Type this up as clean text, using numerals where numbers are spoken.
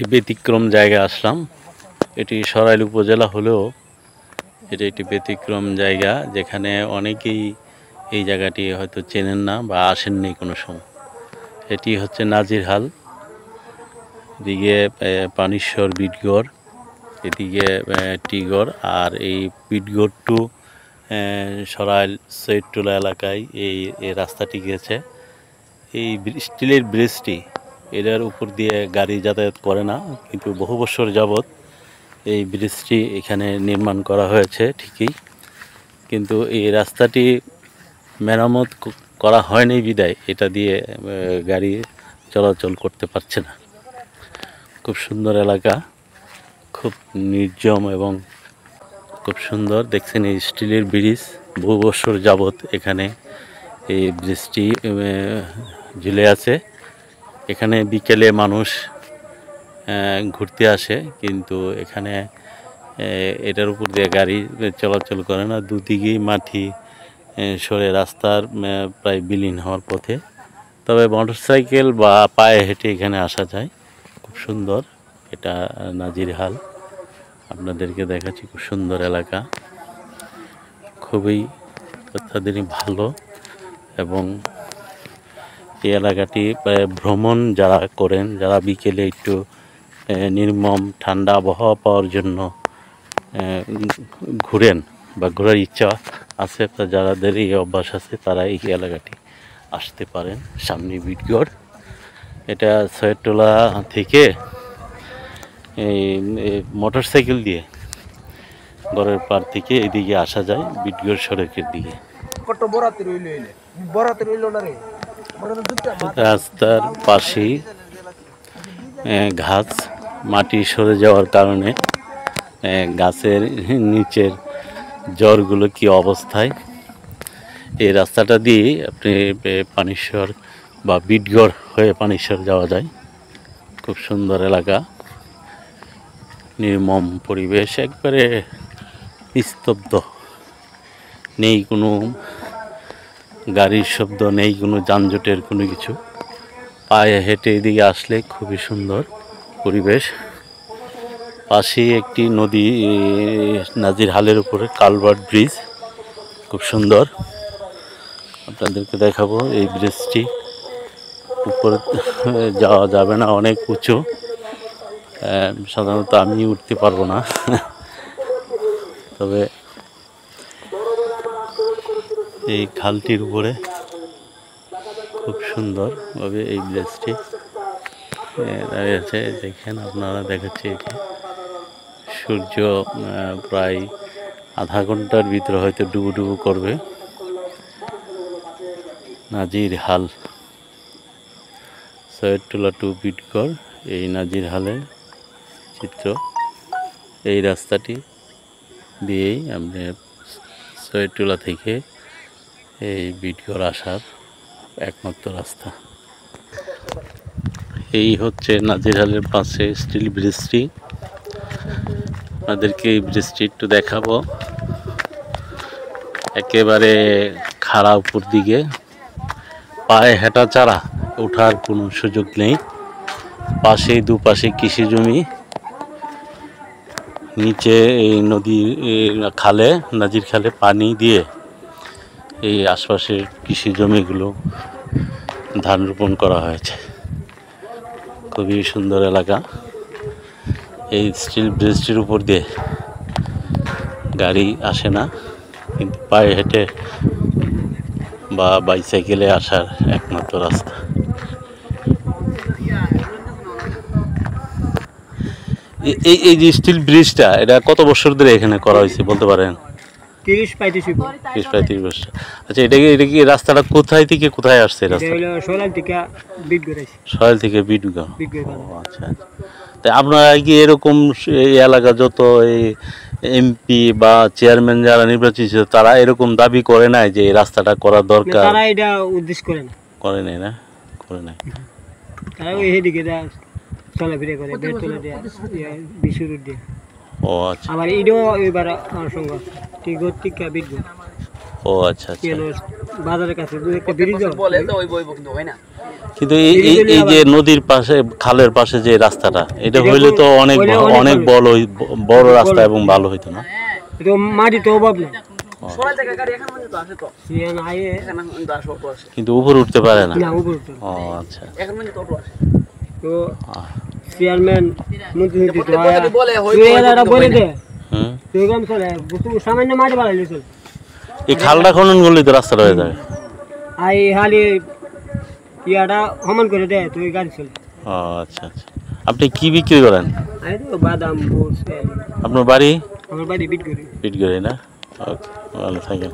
একটি ব্যতিক্রম জায়গায় আসলাম। এটি সরাইল উপজেলা হলেও এটি একটি ব্যতিক্রম জায়গা, যেখানে অনেকেই এই জায়গাটি হয়তো চেনেন না বা আসেননি কোনো সময়। এটি হচ্ছে নাজিরহাল, এদিকে পানিশ্বর বিটগড়, এদিকে টিগর। আর এই বিটগড় টু সরাইল সৈয়দটোলা এলাকায় এই রাস্তাটি গেছে। এই স্টিলের ব্রিজটি, এটার উপর দিয়ে গাড়ি যাতায়াত করে না, কিন্তু বহু বছর যাবৎ এই ব্রিজটি এখানে নির্মাণ করা হয়েছে ঠিকই, কিন্তু এই রাস্তাটি মেরামত করা হয়নি বিদায় এটা দিয়ে গাড়ি চলাচল করতে পারছে না। খুব সুন্দর এলাকা, খুব নির্জন এবং খুব সুন্দর। দেখছেন এই স্টিলের ব্রিজ, বহু বছর যাবৎ এখানে এই ব্রিজটি ঝুলে আছে। এখানে বিকেলে মানুষ ঘুরতে আসে, কিন্তু এখানে এটার উপর দিয়ে গাড়ি চলাচল করে না। দুদিকেই মাটি সরে রাস্তার প্রায় বিলীন হওয়ার পথে, তবে মোটরসাইকেল বা পায়ে হেঁটে এখানে আসা যায়। খুব সুন্দর এটা নাজিরহাল, আপনাদেরকে দেখাচ্ছি। খুব সুন্দর এলাকা, খুবই অত্যাধুনিক ভালো। এবং এই এলাকাটি ভ্রমণ যারা করেন, যারা বিকেলে একটু নির্মম ঠান্ডা আবহাওয়া পাওয়ার জন্য ঘুরেন বা ঘোরার ইচ্ছা আছে, যাদের এই অভ্যাস আছে, তারা এই এলাকাটি আসতে পারেন। সামনে বিটগড়, এটা সৈয়দটোলা থেকে এই মোটরসাইকেল দিয়ে গড়ের পার থেকে এদিকে আসা যায় বিটগড় সড়কের দিকে। রাস্তার পাশেই ঘাস, মাটি সরে যাওয়ার কারণে গাছের নিচের জড়গুলো কি অবস্থায়। এই রাস্তাটা দিয়ে আপনি পানিশ্বর বা বিটগড় হয়ে পানিশ্বর যাওয়া যায়। খুব সুন্দর এলাকা, নির্মম পরিবেশ, একবারে স্তব্ধ, নেই কোনো গাড়ির শব্দ, নেই কোনো যানজটের কোনো কিছু। পায়ে হেঁটে এদিকে আসলে খুবই সুন্দর পরিবেশ। পাশেই একটি নদী, নাজিরহালের উপরে কালভার্ট ব্রিজ, খুব সুন্দর। আপনাদেরকে দেখাবো এই ব্রিজটি। উপরে যাওয়া যাবে না, অনেক উঁচু, সাধারণত আমি উঠতে পারবো না। তবে এই খালটির উপরে খুব সুন্দরভাবে এই ব্রিজটি দাঁড়িয়ে আছে। দেখেন আপনারা, দেখাচ্ছি এটি। সূর্য প্রায় আধা ঘন্টার ভিতরে হয়তো ডুবু করবে। নাজিরহাল, সৈয়দটোলা টু বিটগড়, এই নাজিরহালের চিত্র। এই রাস্তাটি দিয়েই আপনি সৈয়দটোলা থেকে এই বিটগড় আসার একমাত্র রাস্তা। এই হচ্ছে নাজিরহালের পাশে স্টিল ব্রিজটি। আপনাদেরকে এই ব্রিজটি একটু দেখাবো। একেবারে খাড়া উপর দিকে, পায়ে হেঁটা ছাড়া ওঠার কোনো সুযোগ নেই। পাশেই দুপাশে কৃষি জমি, নিচে এই নদীর খালে, নাজির খালে পানি দিয়ে এই আশপাশের কৃষি জমিগুলো ধান রোপণ করা হয়েছে। খুবই সুন্দর এলাকা। এই স্টিল ব্রিজটির উপর দিয়ে গাড়ি আসে না, কিন্তু পায়ে হেঁটে বা বাইসাইকেলে আসার একমাত্র রাস্তা। এই যে স্টিল ব্রিজটা, এটা কত বছর ধরে এখানে করা হয়েছে বলতে পারেন? 30-35 বছর। আচ্ছা, এটা কি রাস্তাটা কোথায় থেকে কোথায় আসছে? সরাইল থেকে বিটগড়। আচ্ছা, তাই আপনারা কি এরকম এই এলাকা যত এই এমপি বা চেয়ারম্যান যারা নির্বাচিত, তারা এরকম দাবি করে নাই যে এই রাস্তাটা করা দরকার? তারা এটা উদ্দেশ্য করে নাই না, করে নাই। তারা ওই এদিকে চলাফেরা করে, বেতলে দেয়া বিশুর দিয়ে। ও আচ্ছা, আমার এটাও এবার আমার সঙ্গে টিগর টিকা বিটগড়। ও আচ্ছা আচ্ছা, বাজারের কাছে একটা ব্রিজ বলে তো, ওই বই কিন্তু হয় না। কিন্তু এই যে নদীর পাশে খালের পাশে যে রাস্তাটা এটা হইলে তো অনেক অনেক বড় রাস্তা এবং ভালো হইতো না? এটা মাটি তো অভাব না, কিন্তু উপরে উঠতে পারে না। না উপর তো। ও আচ্ছা। তো চেয়ারম্যান মন্ত্রী বলে দে হুম। তো এরকম চলে সামান্য মাটি বাড়াইলে চলে। এই খালটা খনন করলেই তো রাস্তাটা হয়ে যাবে। আর এই হালি ইয়াটা সমান করে দেয় তো এই গাড়ি চলে। ও আচ্ছা আচ্ছা। আপনি কি বিক্রি করেন? আমি তো বাদাম বুট আপনার বাড়ি আমার বাড়ি বিট করি। পিটগড়ি না? ওকে, ভালো থাকেন।